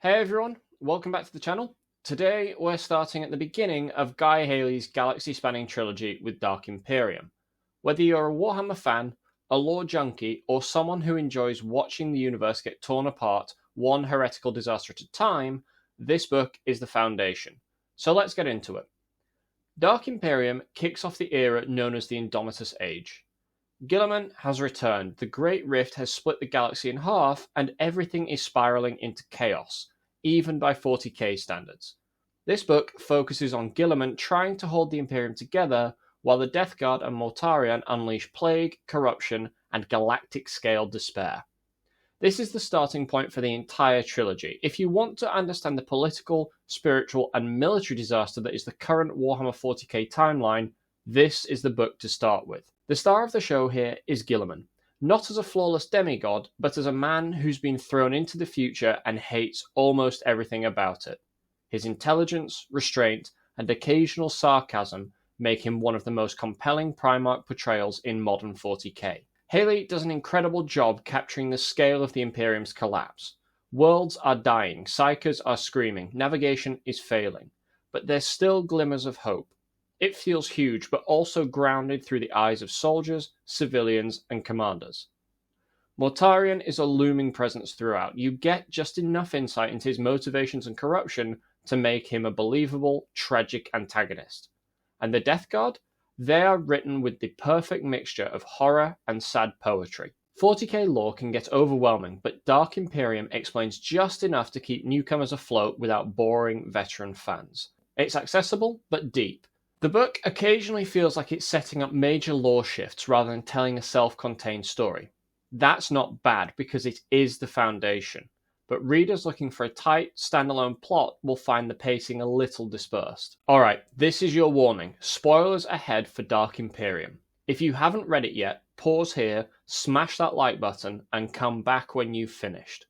Hey everyone, welcome back to the channel. Today we're starting at the beginning of Guy Haley's galaxy-spanning trilogy with Dark Imperium. Whether you're a Warhammer fan, a lore junkie, or someone who enjoys watching the universe get torn apart one heretical disaster at a time, this book is the foundation. So let's get into it. Dark Imperium kicks off the era known as the Indomitus Age. Guilliman has returned, the Great Rift has split the galaxy in half, and everything is spiraling into chaos, even by 40k standards. This book focuses on Guilliman trying to hold the Imperium together, while the Death Guard and Mortarion unleash plague, corruption, and galactic-scale despair. This is the starting point for the entire trilogy. If you want to understand the political, spiritual, and military disaster that is the current Warhammer 40k timeline, this is the book to start with. The star of the show here is Guilliman, not as a flawless demigod, but as a man who's been thrown into the future and hates almost everything about it. His intelligence, restraint, and occasional sarcasm make him one of the most compelling Primarch portrayals in modern 40k. Haley does an incredible job capturing the scale of the Imperium's collapse. Worlds are dying, psychers are screaming, navigation is failing, but there's still glimmers of hope. It feels huge, but also grounded through the eyes of soldiers, civilians, and commanders. Mortarion is a looming presence throughout. You get just enough insight into his motivations and corruption to make him a believable, tragic antagonist. And the Death Guard? They are written with the perfect mixture of horror and sad poetry. 40k lore can get overwhelming, but Dark Imperium explains just enough to keep newcomers afloat without boring veteran fans. It's accessible, but deep. The book occasionally feels like it's setting up major lore shifts rather than telling a self-contained story. That's not bad because it is the foundation, but readers looking for a tight, standalone plot will find the pacing a little dispersed. Alright, this is your warning. Spoilers ahead for Dark Imperium. If you haven't read it yet, pause here, smash that like button, and come back when you've finished.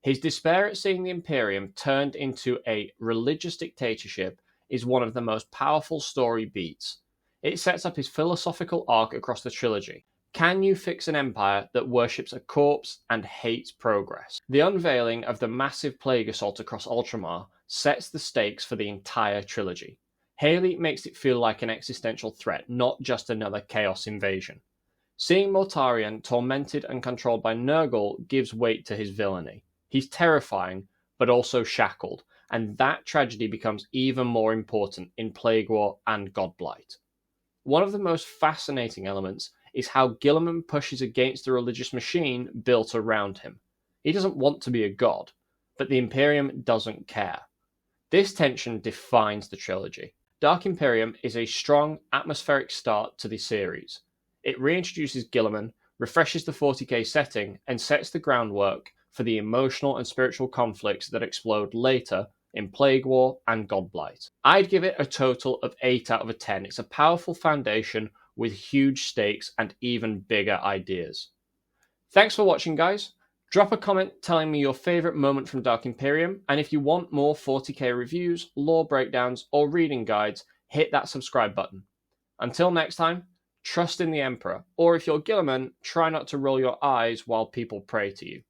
His despair at seeing the Imperium turned into a religious dictatorship is one of the most powerful story beats. It sets up his philosophical arc across the trilogy. Can you fix an empire that worships a corpse and hates progress? The unveiling of the massive plague assault across Ultramar sets the stakes for the entire trilogy. Haley makes it feel like an existential threat, not just another chaos invasion. Seeing Mortarion tormented and controlled by Nurgle gives weight to his villainy. He's terrifying, but also shackled, and that tragedy becomes even more important in Plague War and Godblight. One of the most fascinating elements is how Guilliman pushes against the religious machine built around him. He doesn't want to be a god, but the Imperium doesn't care. This tension defines the trilogy. Dark Imperium is a strong, atmospheric start to the series. It reintroduces Guilliman, refreshes the 40k setting, and sets the groundwork for the emotional and spiritual conflicts that explode later in Plague War and Godblight. I'd give it a total of 8 out of 10. It's a powerful foundation with huge stakes and even bigger ideas. Thanks for watching, guys. Drop a comment telling me your favourite moment from Dark Imperium, and if you want more 40k reviews, lore breakdowns, or reading guides, hit that subscribe button. Until next time, trust in the Emperor, or if you're Guilliman, try not to roll your eyes while people pray to you.